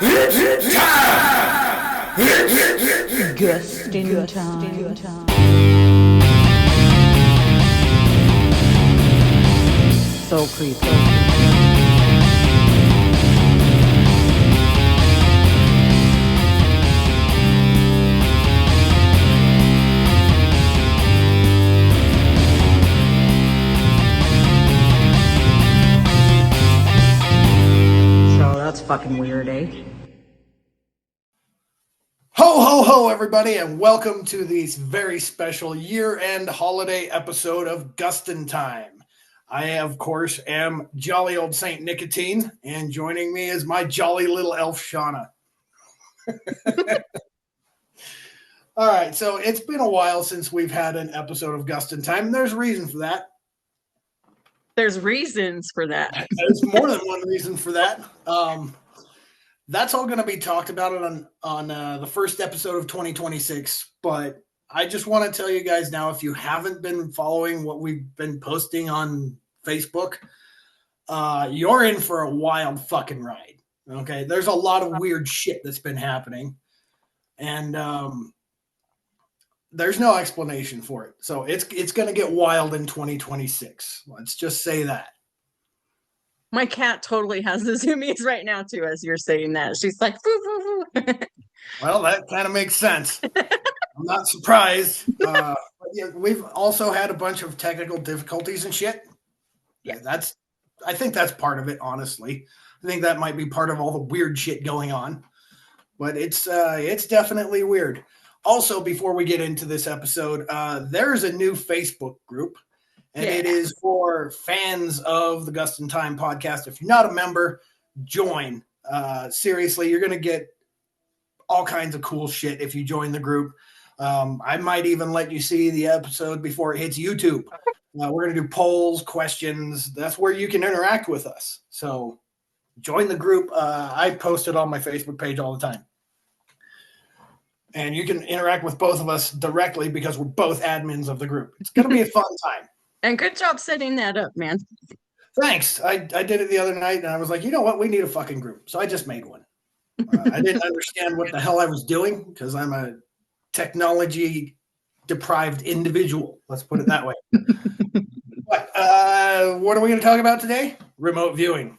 It's time! Gustin time. So creepy. That's fucking weird, eh? Ho, ho, ho, everybody, and welcome to this very special year-end holiday episode of Gustin Time. I, of course, am jolly old Saint Nicotine, and joining me is my jolly little elf, Shonna. All right, so it's been a while since we've had an episode of Gustin Time, and there's a reason for that. There's reasons for that. There's more than one reason for that. That's all going to be talked about on the first episode of 2026. But I just want to tell you guys now, if you haven't been following what we've been posting on Facebook, you're in for a wild fucking ride. Okay, there's a lot of weird shit that's been happening, and there's no explanation for it. So it's going to get wild in 2026. Let's just say that. My cat totally has the zoomies right now, too, as you're saying that. She's like, foo, foo, foo. Well, that kind of makes sense. I'm not surprised. But yeah, we've also had a bunch of technical difficulties and shit. Yeah, I think that's part of it, honestly. I think that might be part of all the weird shit going on. But it's definitely weird. Also, before we get into this episode, there's a new Facebook group, and it is for fans of the Gustin Time podcast. If you're not a member, join. Seriously, you're going to get all kinds of cool shit if you join the group. I might even let you see the episode before it hits YouTube. We're going to do polls, questions. That's where you can interact with us. So join the group. I post it on my Facebook page all the time. And you can interact with both of us directly because we're both admins of the group. It's going to be a fun time. And good job setting that up, man. Thanks. I did it the other night, and I was like, you know what? We need a fucking group. So I just made one. I didn't understand what the hell I was doing because I'm a technology-deprived individual. Let's put it that way. But what are we going to talk about today? Remote viewing.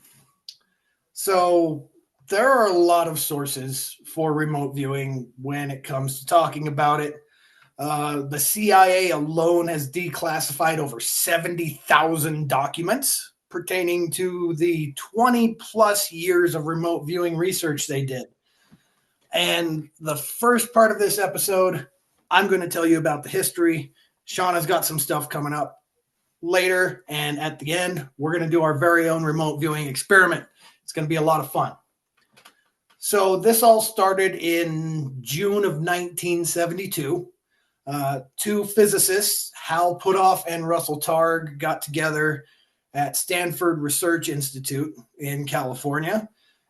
So there are a lot of sources for remote viewing when it comes to talking about it. The CIA alone has declassified over 70,000 documents pertaining to the 20 plus years of remote viewing research they did. And the first part of this episode, I'm going to tell you about the history. Shauna's got some stuff coming up later. And at the end, we're going to do our very own remote viewing experiment. It's going to be a lot of fun. So this all started in June of 1972. Two physicists, Hal Puthoff and Russell Targ, got together at Stanford Research Institute in California,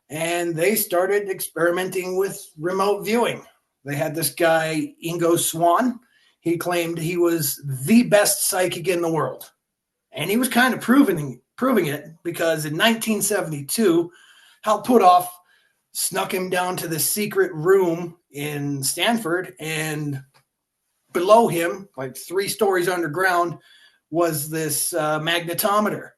and they started experimenting with remote viewing. They had this guy, Ingo Swann. He claimed he was the best psychic in the world, and he was kind of proving it because in 1972, Hal Puthoff snuck him down to the secret room in Stanford, and below him, like 3 stories underground, was this magnetometer.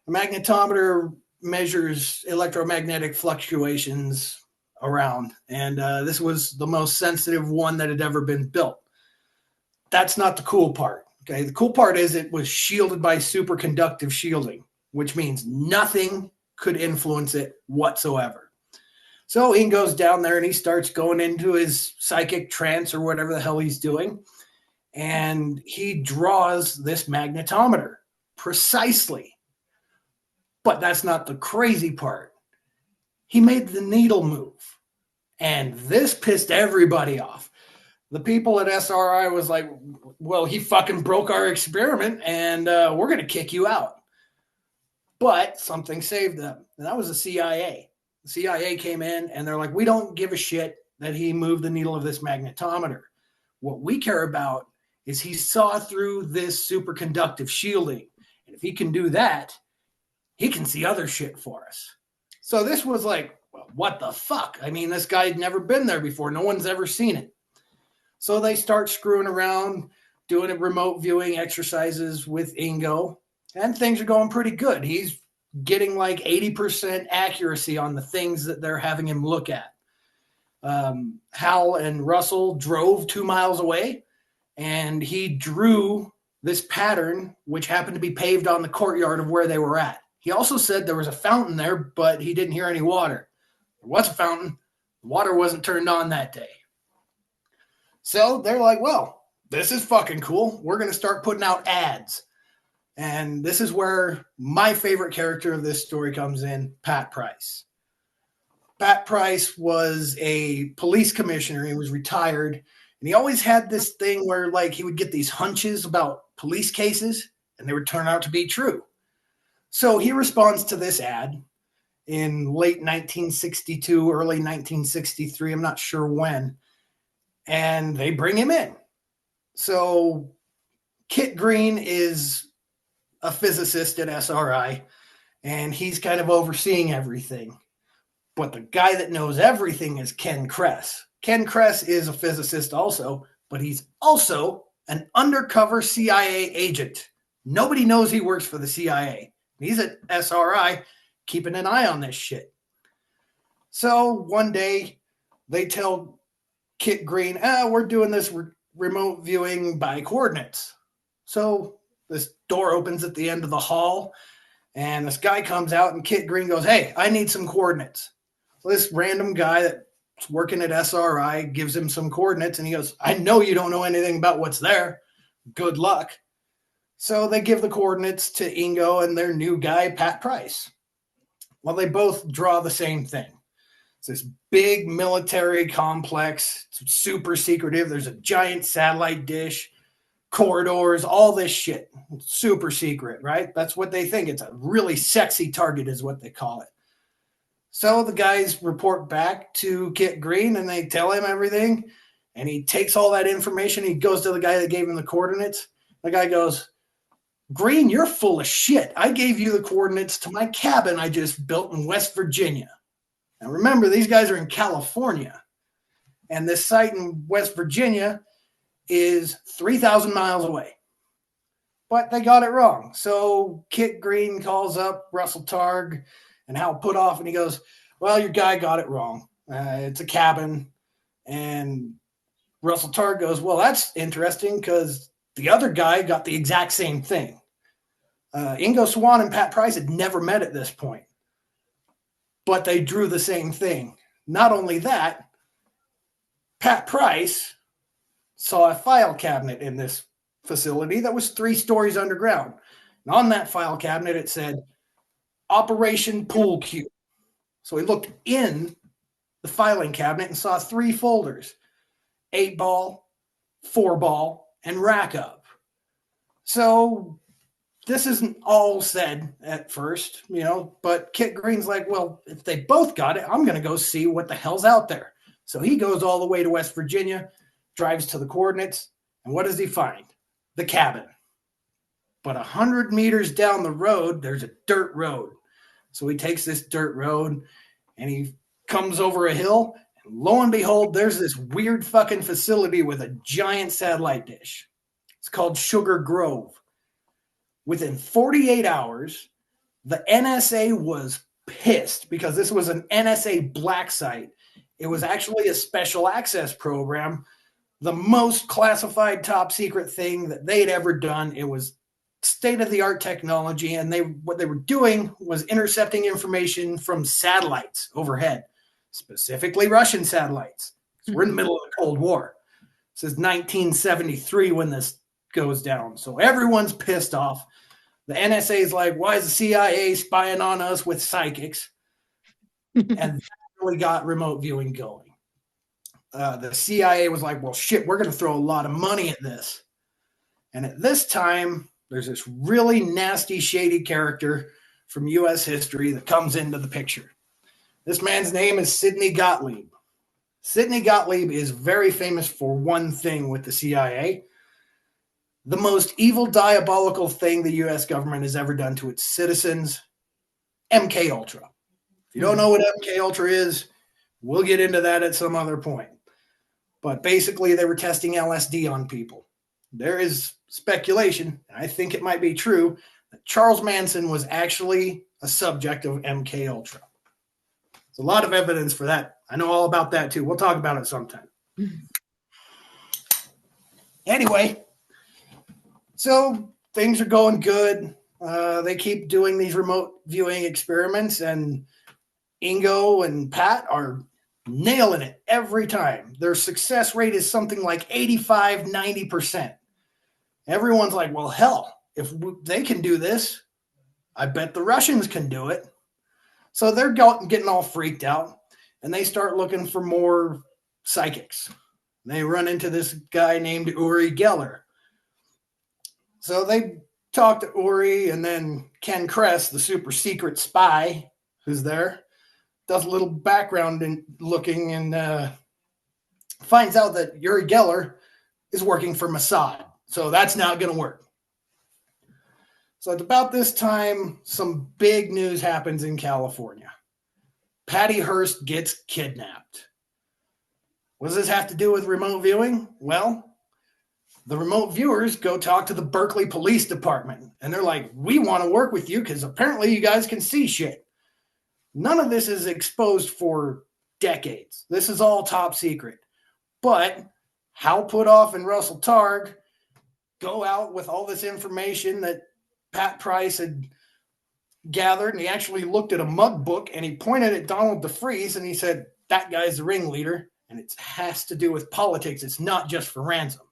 The magnetometer measures electromagnetic fluctuations around, and this was the most sensitive one that had ever been built. That's not the cool part. Okay, the cool part is it was shielded by superconductive shielding, which means nothing could influence it whatsoever. So he goes down there and he starts going into his psychic trance or whatever the hell he's doing. And he draws this magnetometer precisely. But that's not the crazy part. He made the needle move. And this pissed everybody off. The people at SRI was like, well, he fucking broke our experiment and we're going to kick you out. But something saved them. And that was the CIA. The CIA came in and they're like, we don't give a shit that he moved the needle of this magnetometer. What we care about is he saw through this superconductive shielding. And if he can do that, he can see other shit for us. So this was like Well, what the fuck? I mean, this guy had never been there before. No one's ever seen it. So they start screwing around, doing remote viewing exercises with Ingo, and things are going pretty good. He's getting like 80% accuracy on the things that they're having him look at. Hal and Russell drove 2 miles away, and he drew this pattern, which happened to be paved on the courtyard of where they were at. He also said there was a fountain there, but he didn't hear any water. There was a fountain. The water wasn't turned on that day. So they're like, well, this is fucking cool. We're going to start putting out ads. And this is where my favorite character of this story comes in, Pat Price. Pat Price was a police commissioner. He was retired. And he always had this thing where, like, he would get these hunches about police cases, and they would turn out to be true. So he responds to this ad in late 1962, early 1963. I'm not sure when. And they bring him in. So Kit Green is a physicist at SRI, and he's kind of overseeing everything. But the guy that knows everything is Ken Kress. Ken Kress is a physicist also, but he's also an undercover CIA agent. Nobody knows he works for the CIA. He's at SRI keeping an eye on this shit. So one day they tell Kit Green, we're doing this remote viewing by coordinates. So this door opens at the end of the hall, and this guy comes out, and Kit Green goes, hey, I need some coordinates. So this random guy that's working at SRI gives him some coordinates, and he goes, I know you don't know anything about what's there. Good luck. So they give the coordinates to Ingo and their new guy, Pat Price. Well, they both draw the same thing. It's this big military complex. It's super secretive. There's a giant satellite dish, corridors, all this shit. It's super secret, right? That's what they think. It's a really sexy target is what they call it. So the guys report back to Kit Green, and they tell him everything. And he takes all that information. He goes to the guy that gave him the coordinates. The guy goes, Green, you're full of shit. I gave you the coordinates to my cabin I just built in West Virginia. Now remember, these guys are in California. And this site in West Virginia is 3,000 miles away. But they got it wrong. So Kit Green calls up Russell Targ and Hal Puthoff, and he goes, well, your guy got it wrong. It's a cabin. And Russell Targ goes, well, that's interesting because the other guy got the exact same thing. Ingo Swann and Pat Price had never met at this point, but they drew the same thing. Not only that, Pat Price saw a file cabinet in this facility that was 3 stories underground. And on that file cabinet, it said Operation Pool Cue. So he looked in the filing cabinet and saw 3 folders, 8-ball, 4-ball, and rack up. So this isn't all said at first, but Kit Green's like, well, if they both got it, I'm going to go see what the hell's out there. So he goes all the way to West Virginia, drives to the coordinates, and what does he find? The cabin. But 100 meters down the road, there's a dirt road. So he takes this dirt road, and he comes over a hill, and lo and behold, there's this weird fucking facility with a giant satellite dish. It's called Sugar Grove. Within 48 hours, the NSA was pissed because this was an NSA black site. It was actually a special access program, the most classified top secret thing that they'd ever done. It was state-of-the-art technology, and what they were doing was intercepting information from satellites overhead, specifically Russian satellites. So we're in the middle of the Cold War. This is 1973 when this goes down. So everyone's pissed off. The NSA is like, why is the CIA spying on us with psychics? And that really got remote viewing going. The CIA was like, well, shit, we're going to throw a lot of money at this. And at this time, there's this really nasty, shady character from U.S. history that comes into the picture. This man's name is Sidney Gottlieb. Sidney Gottlieb is very famous for one thing with the CIA. The most evil, diabolical thing the U.S. government has ever done to its citizens, MK Ultra. If you don't know what MK Ultra is, we'll get into that at some other point. But basically, they were testing LSD on people. There is speculation, and I think it might be true, that Charles Manson was actually a subject of MK Ultra. There's a lot of evidence for that. I know all about that too. We'll talk about it sometime. Anyway, so things are going good. They keep doing these remote viewing experiments, and Ingo and Pat are nailing it every time. Their success rate is something like 85, 90%. Everyone's like, well, hell, if they can do this, I bet the Russians can do it. So they're getting all freaked out, and they start looking for more psychics. They run into this guy named Uri Geller. So they talk to Uri, and then Ken Kress, the super secret spy who's there, does a little background in looking and finds out that Uri Geller is working for Mossad. So that's not going to work. So at about this time, some big news happens in California. Patty Hearst gets kidnapped. What does this have to do with remote viewing? Well, the remote viewers go talk to the Berkeley Police Department, and they're like, we want to work with you because apparently you guys can see shit. None of this is exposed for decades. This is all top secret. But Hal Puthoff and Russell Targ go out with all this information that Pat Price had gathered, and he actually looked at a mug book, and he pointed at Donald DeFreeze, and he said, that guy's the ringleader, and it has to do with politics. It's not just for ransom.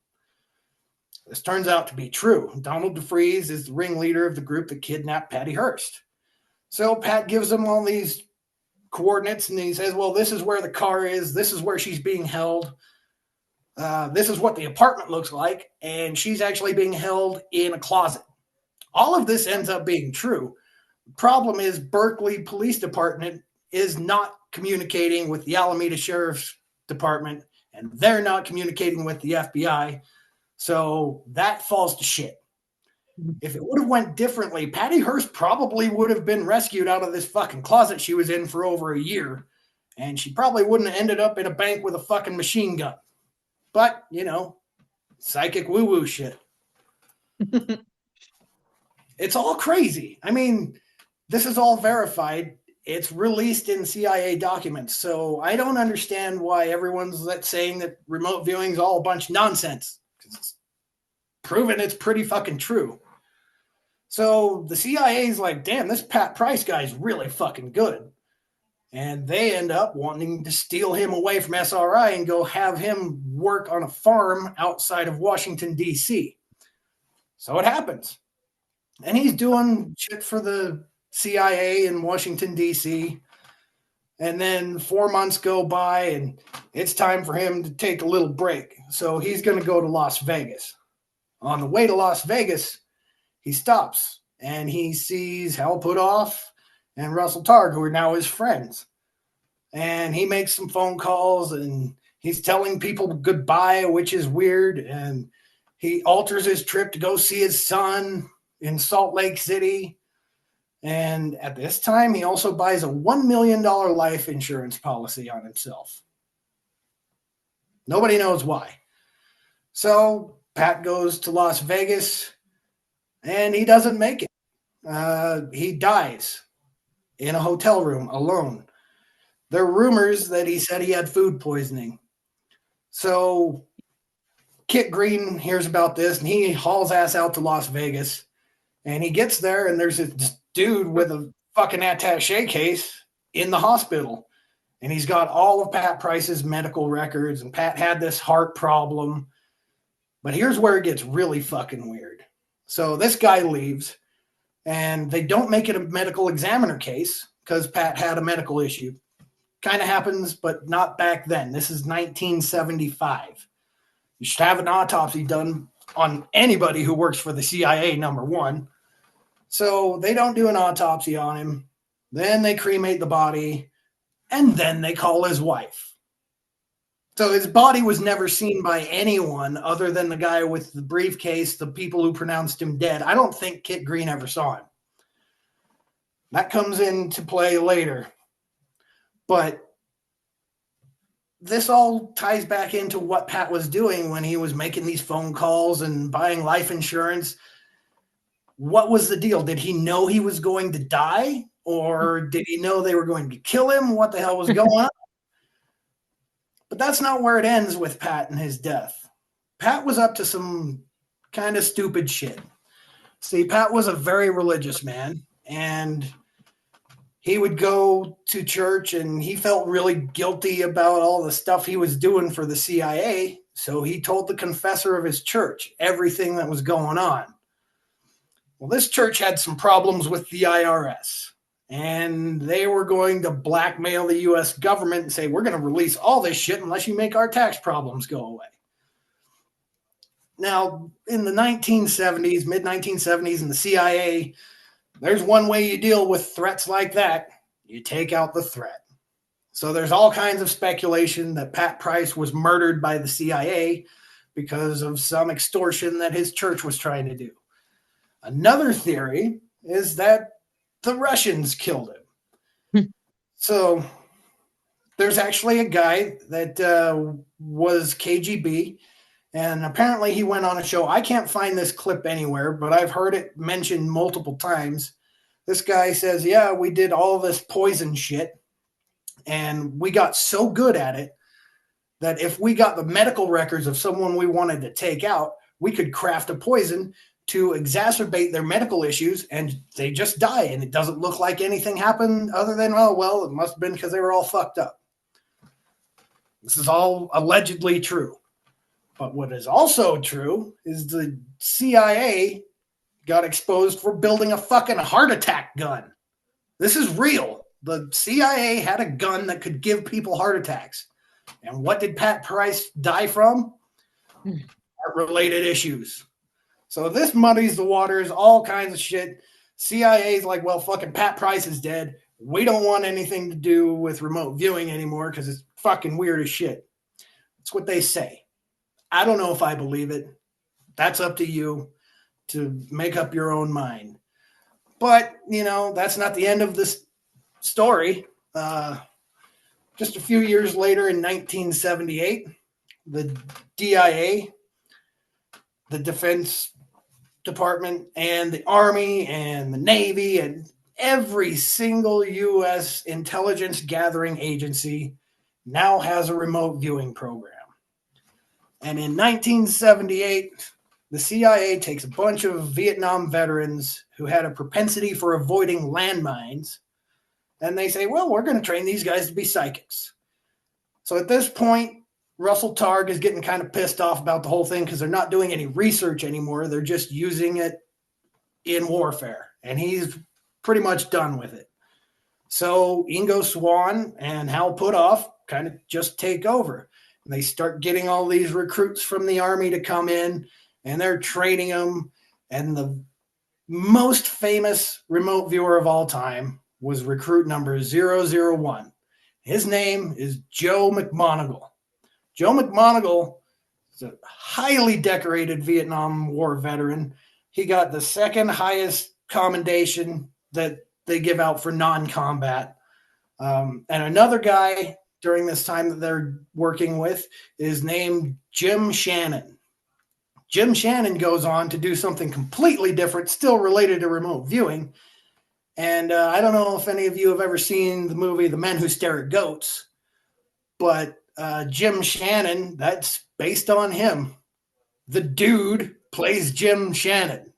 This turns out to be true. Donald DeFreeze is the ringleader of the group that kidnapped Patty Hearst. So Pat gives him all these coordinates, and he says, well, this is where the car is. This is where she's being held. This is what the apartment looks like, and she's actually being held in a closet. All of this ends up being true. The problem is Berkeley Police Department is not communicating with the Alameda Sheriff's Department, and they're not communicating with the FBI. So that falls to shit. If it would have went differently, Patty Hearst probably would have been rescued out of this fucking closet she was in for over a year, and she probably wouldn't have ended up in a bank with a fucking machine gun. But, you know, psychic woo-woo shit. It's all crazy. I mean, this is all verified. It's released in CIA documents, so I don't understand why everyone's saying that remote viewing is all a bunch of nonsense. It's proven it's pretty fucking true. So the CIA is like, damn, this Pat Price guy's really fucking good. And they end up wanting to steal him away from SRI and go have him work on a farm outside of Washington, D.C. So it happens. And he's doing shit for the CIA in Washington, D.C. And then 4 months go by, and it's time for him to take a little break. So he's going to go to Las Vegas. On the way to Las Vegas, he stops, and he sees Hal Puthoff and Russell Targ, who are now his friends. And he makes some phone calls, and he's telling people goodbye, which is weird. And he alters his trip to go see his son in Salt Lake City. And at this time, he also buys a $1 million life insurance policy on himself. Nobody knows why. So Pat goes to Las Vegas, and he doesn't make it. He dies in a hotel room alone. There are rumors that he said he had food poisoning. So Kit Green hears about this, and he hauls ass out to Las Vegas. And he gets there, and there's this dude with a fucking attaché case in the hospital. And he's got all of Pat Price's medical records, and Pat had this heart problem. But here's where it gets really fucking weird. So this guy leaves, and they don't make it a medical examiner case because Pat had a medical issue. Kind of happens, but not back then. This is 1975. You should have an autopsy done on anybody who works for the CIA, number one. So they don't do an autopsy on him. Then they cremate the body, and then they call his wife. So his body was never seen by anyone other than the guy with the briefcase, the people who pronounced him dead. I don't think Kit Green ever saw him. That comes into play later. But this all ties back into what Pat was doing when he was making these phone calls and buying life insurance. What was the deal? Did he know he was going to die, or did he know they were going to kill him? What the hell was going on? But that's not where it ends with Pat and his death. Pat was up to some kind of stupid shit. See, Pat was a very religious man, and he would go to church, and he felt really guilty about all the stuff he was doing for the CIA. So he told the confessor of his church everything that was going on. Well, this church had some problems with the IRS, and they were going to blackmail the U.S. government and say, we're going to release all this shit unless you make our tax problems go away. Now, in the 1970s, mid-1970s, in the CIA, there's one way you deal with threats like that. You take out the threat. So there's all kinds of speculation that Pat Price was murdered by the CIA because of some extortion that his church was trying to do. Another theory is that the Russians killed him. So there's actually a guy that was KGB, and apparently he went on a show. I can't find this clip anywhere, but I've heard it mentioned multiple times. This guy says, yeah, we did all this poison shit, and we got so good at it that if we got the medical records of someone we wanted to take out, we could craft a poison to exacerbate their medical issues, and they just die, and it doesn't look like anything happened other than, oh, well, it must have been because they were all fucked up. This is all allegedly true. But what is also true is the CIA got exposed for building a fucking heart attack gun. This is real. The CIA had a gun that could give people heart attacks. And what did Pat Price die from? Heart-related issues. So this muddies the waters, all kinds of shit. CIA's like, well, fucking Pat Price is dead. We don't want anything to do with remote viewing anymore because it's fucking weird as shit. That's what they say. I don't know if I believe it. That's up to you to make up your own mind. But, you know, that's not the end of this story. Just a few years later in 1978, the DIA, the Defense Department, and the Army and the Navy and every single U.S. intelligence gathering agency now has a remote viewing program. And in 1978, the CIA takes a bunch of Vietnam veterans who had a propensity for avoiding landmines, and they say, well, we're going to train these guys to be psychics. So at this point, Russell Targ is getting kind of pissed off about the whole thing because they're not doing any research anymore. They're just using it in warfare, and he's pretty much done with it. So Ingo Swann and Hal Puthoff kind of just take over. And they start getting all these recruits from the Army to come in, and they're training them. And the most famous remote viewer of all time was recruit number 001. His name is Joe McMoneagle. Joe McMoneagle is a highly decorated Vietnam War veteran. He got the second highest commendation that they give out for non-combat. And another guy during this time that they're working with is named Jim Shannon. Jim Shannon goes on to do something completely different, still related to remote viewing. And I don't know if any of you have ever seen the movie The Men Who Stare at Goats, but Jim Shannon, that's based on him. The dude plays Jim Shannon.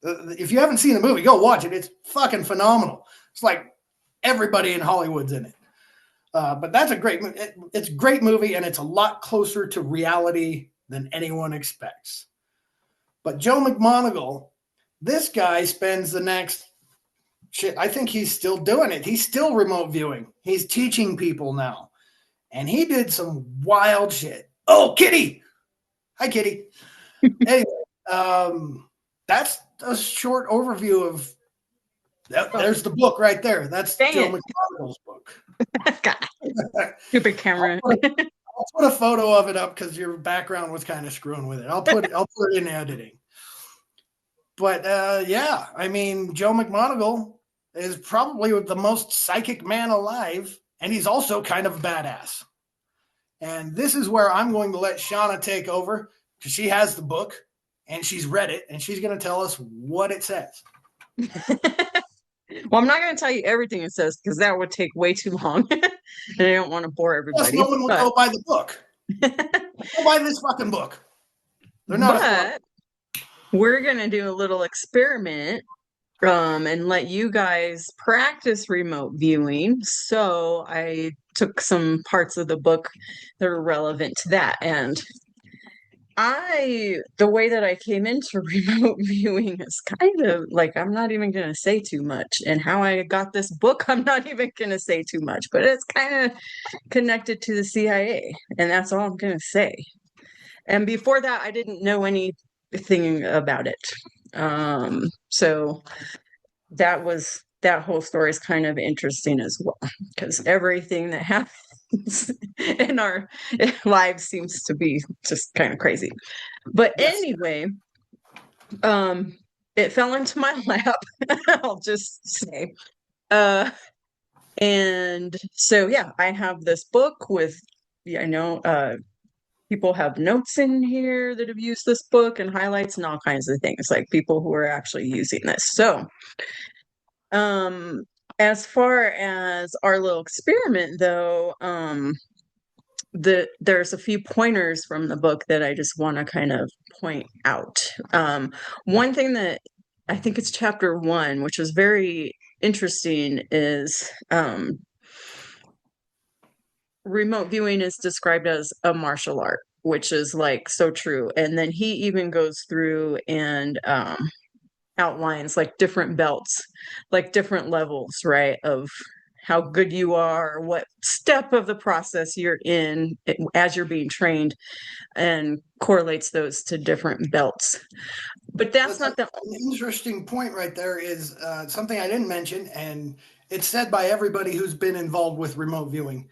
If you haven't seen the movie, go watch it. It's fucking phenomenal. It's like everybody in Hollywood's in it. But that's a great movie. It's a great movie, and it's a lot closer to reality than anyone expects. But Joe McMoneagle, this guy spends the next I think he's still doing it. He's still remote viewing. He's teaching people now. And he did some wild shit. Oh, Kitty. Hi, Kitty. Anyway, that's a short overview of there's the book right there. That's Joe McMoneagle's book. Stupid camera. I'll put a photo of it up because your background was kind of screwing with it. I'll put it in editing. But yeah, I mean, Joe McMoneagle is probably the most psychic man alive, and he's also kind of a badass. And this is where I'm going to let Shonna take over because she has the book and she's read it and she's going to tell us what it says. Well, I'm not going to tell you everything it says because that would take way too long. And I don't want to bore everybody. Plus, no one will go buy the book. Go buy this fucking book. They're not. But we're going to do a little experiment and let you guys practice remote viewing. So I took some parts of the book that are relevant to that. And the way that I came into remote viewing is kind of like, I'm not even going to say too much. And how I got this book, I'm not even going to say too much, but it's kind of connected to the CIA. And that's all I'm going to say. And before that, I didn't know anything about it. So that whole story is kind of interesting as well, because everything that happens in our lives seems to be just kind of crazy. But anyway, it fell into my lap, I'll just say. And so, yeah, I have this book with, I know, people have notes in here that have used this book and highlights and all kinds of things, like people who are actually using this. So, as far as our little experiment, though, there's a few pointers from the book that I just want to kind of point out. One thing that I think it's chapter 1, which is very interesting, is remote viewing is described as a martial art, which is like so true. And then he even goes through and outlines like different belts, like different levels, right, of how good you are, what step of the process you're in as you're being trained, and correlates those to different belts. But that's not an interesting point right there is something I didn't mention, and it's said by everybody who's been involved with remote viewing.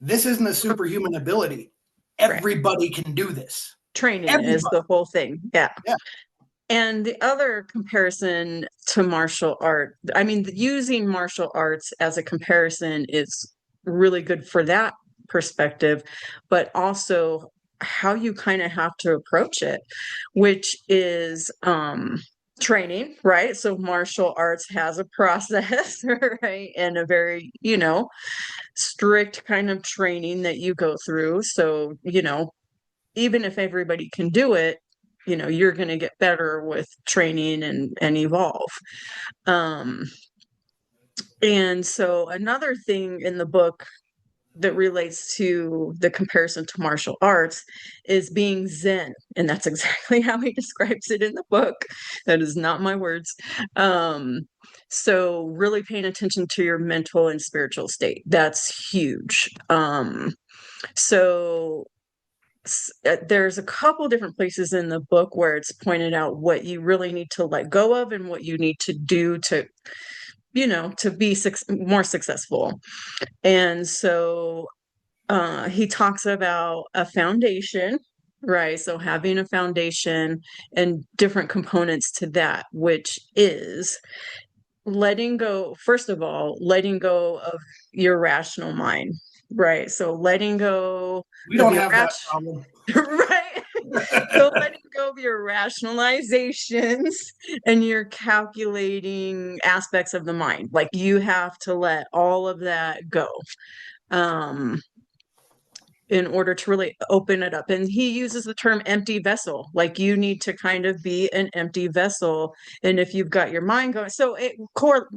This isn't a superhuman ability. Everybody can do this. Training is the whole thing. Yeah. And the other comparison to martial art, I mean, using martial arts as a comparison is really good for that perspective, but also how you kind of have to approach it, which is training, right? So martial arts has a process, right? And a very, strict kind of training that you go through. So, even if everybody can do it, you're going to get better with training and evolve. And so another thing in the book that relates to the comparison to martial arts is being Zen. And that's exactly how he describes it in the book. That is not my words. So really paying attention to your mental and spiritual state. That's huge. So there's a couple different places in the book where it's pointed out what you really need to let go of and what you need to do to, to be more successful. And so he talks about a foundation, right? So having a foundation and different components to that, which is letting go, first of all, letting go of your rational mind. Right. So letting go. We don't have that problem. Right. So letting go of your rationalizations and your calculating aspects of the mind. Like you have to let all of that go. In order to really open it up. And he uses the term empty vessel, like you need to kind of be an empty vessel. And if you've got your mind going, so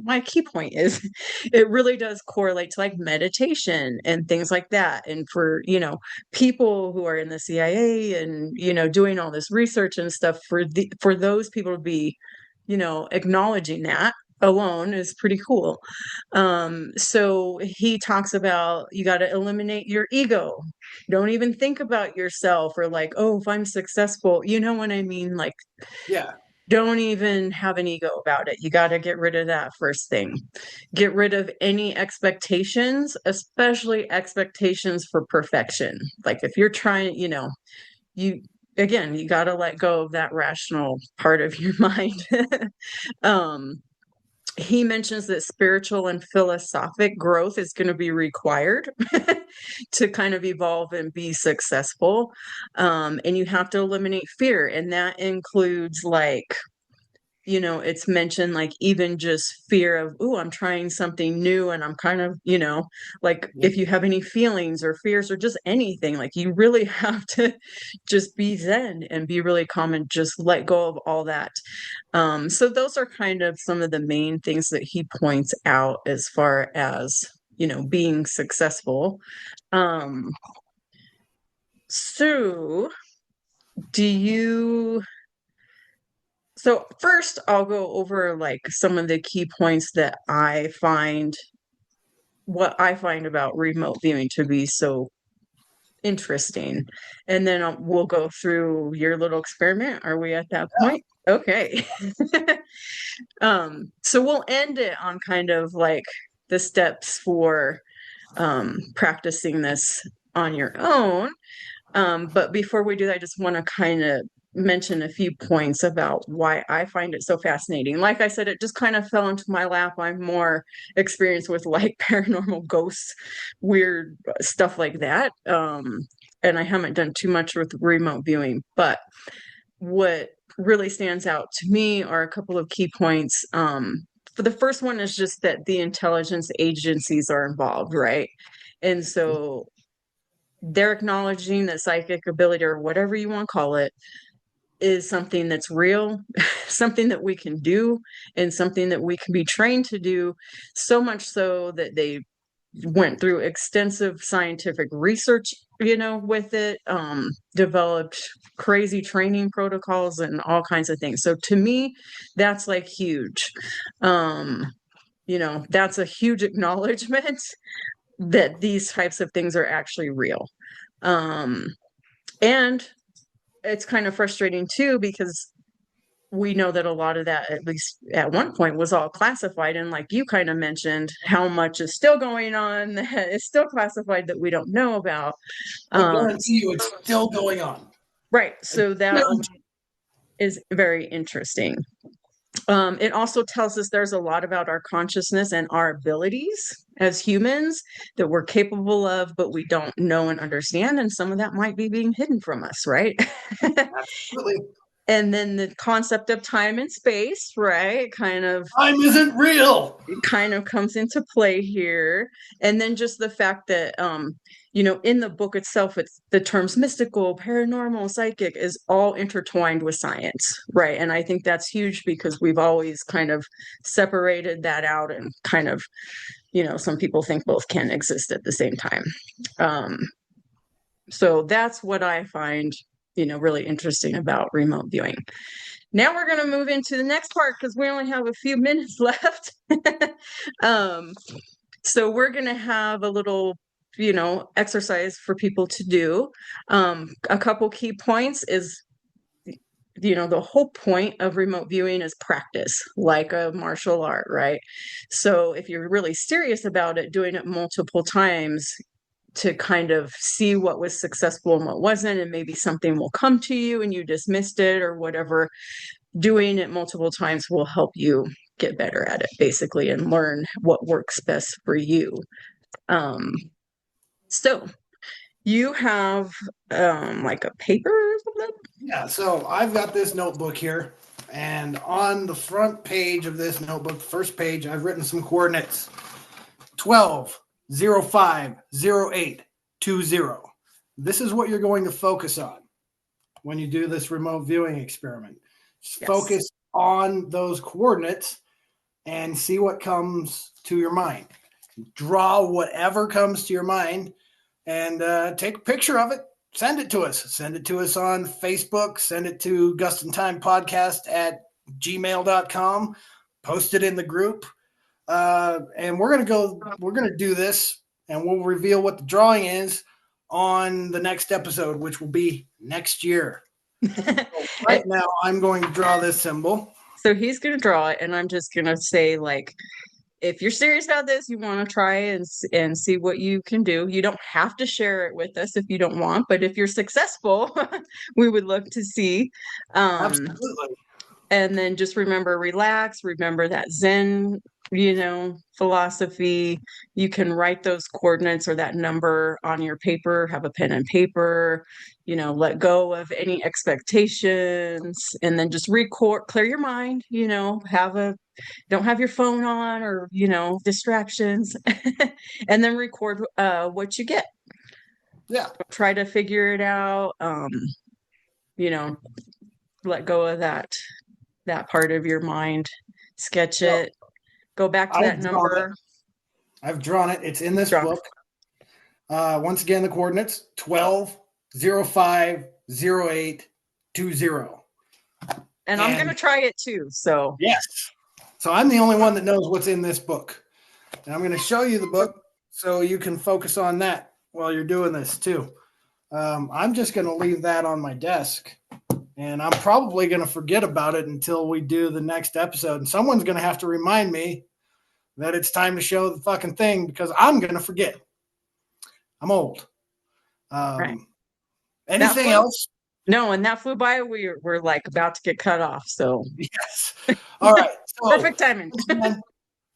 my key point is it really does correlate to like meditation and things like that. And for, people who are in the CIA and, doing all this research and stuff for those people to be, acknowledging that alone is pretty cool. So he talks about you got to eliminate your ego. Don't even think about yourself or like, oh, if I'm successful, you know what I mean? Like, yeah, don't even have an ego about it. You got to get rid of that first thing. Get rid of any expectations, especially expectations for perfection. Like if you're trying, you got to let go of that rational part of your mind. he mentions that spiritual and philosophic growth is going to be required to kind of evolve and be successful. And you have to eliminate fear. And that includes like, it's mentioned like even just fear of, oh, I'm trying something new and I'm kind of, like if you have any feelings or fears or just anything, like you really have to just be zen and be really calm and just let go of all that. So those are kind of some of the main things that he points out as far as, being successful. So do you So first, I'll go over like some of the key points that what I find about remote viewing to be so interesting. And then we'll go through your little experiment. Are we at that point? Okay. So we'll end it on kind of like the steps for practicing this on your own. But before we do that, I just want to kind of mention a few points about why I find it so fascinating. Like I said, it just kind of fell into my lap. I'm more experienced with like paranormal ghosts, weird stuff like that. And I haven't done too much with remote viewing. But what really stands out to me are a couple of key points. For the first one is just that the intelligence agencies are involved, right? And so they're acknowledging that psychic ability or whatever you want to call it is something that's real, something that we can do, and something that we can be trained to do, so much so that they went through extensive scientific research, with it, developed crazy training protocols and all kinds of things. So to me, that's like huge. That's a huge acknowledgement that these types of things are actually real. And it's kind of frustrating too, because we know that a lot of that, at least at one point, was all classified. And like you kind of mentioned, how much is still going on that is still classified that we don't know about. I guarantee you it's still going on. Right. So that is very interesting. It also tells us there's a lot about our consciousness and our abilities as humans that we're capable of, but we don't know and understand. And some of that might be being hidden from us, right? Absolutely. And then the concept of time and space, right? Time isn't real. It kind of comes into play here. And then just the fact that, in the book itself, it's the terms mystical, paranormal, psychic is all intertwined with science, right? And I think that's huge because we've always kind of separated that out and kind of, some people think both can exist at the same time. So that's what I find, really interesting about remote viewing. Now we're going to move into the next part because we only have a few minutes left. So we're going to have a little, exercise for people to do. A couple key points is, the whole point of remote viewing is practice, like a martial art, right? So if you're really serious about it, doing it multiple times to kind of see what was successful and what wasn't, and maybe something will come to you and you dismissed it or whatever. Doing it multiple times will help you get better at it, basically, and learn what works best for you. So you have like a paper or something? Yeah, so I've got this notebook here, and on the front page of this notebook, the first page, I've written some coordinates. 12, 05, 08, 20. This is what you're going to focus on when you do this remote viewing experiment. Just focus on those coordinates and see what comes to your mind. Draw whatever comes to your mind and take a picture of it. Send it to us. Send it to us on Facebook. Send it to gustintimepodcast@gmail.com. Post it in the group. And we're going to do this, and we'll reveal what the drawing is on the next episode, which will be next year. So right now, I'm going to draw this symbol. So he's going to draw it, and I'm just going to say, like, if you're serious about this, you want to try and see what you can do. You don't have to share it with us if you don't want, but if you're successful, we would love to see. Absolutely. And then just remember, relax, remember that Zen, philosophy. You can write those coordinates or that number on your paper, have a pen and paper, let go of any expectations, and then just record, clear your mind, don't have your phone on or, distractions, and then record what you get. Yeah. Try to figure it out. Let go of that part of your mind, sketch it, go back to that number. I've drawn it. It's in this book. Once again, the coordinates 12, 05, 08, 20. And I'm going to try it too. So yes. So I'm the only one that knows what's in this book. And I'm going to show you the book so you can focus on that while you're doing this too. I'm just going to leave that on my desk. And I'm probably going to forget about it until we do the next episode. And someone's going to have to remind me that it's time to show the fucking thing because I'm going to forget. I'm old. Right. Anything else? No, and that flew by. We're like about to get cut off. So yes. All right. So, perfect timing.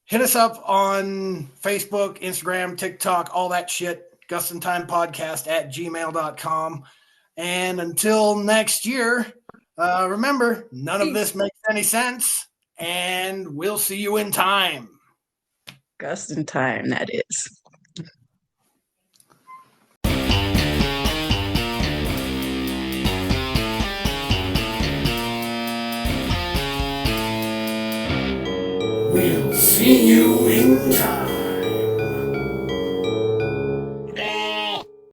Hit us up on Facebook, Instagram, TikTok, all that shit. GustinTimePodcast@gmail.com. And until next year, remember, none of this makes any sense. And we'll see you in time. Gus in time, that is. We'll see you in time.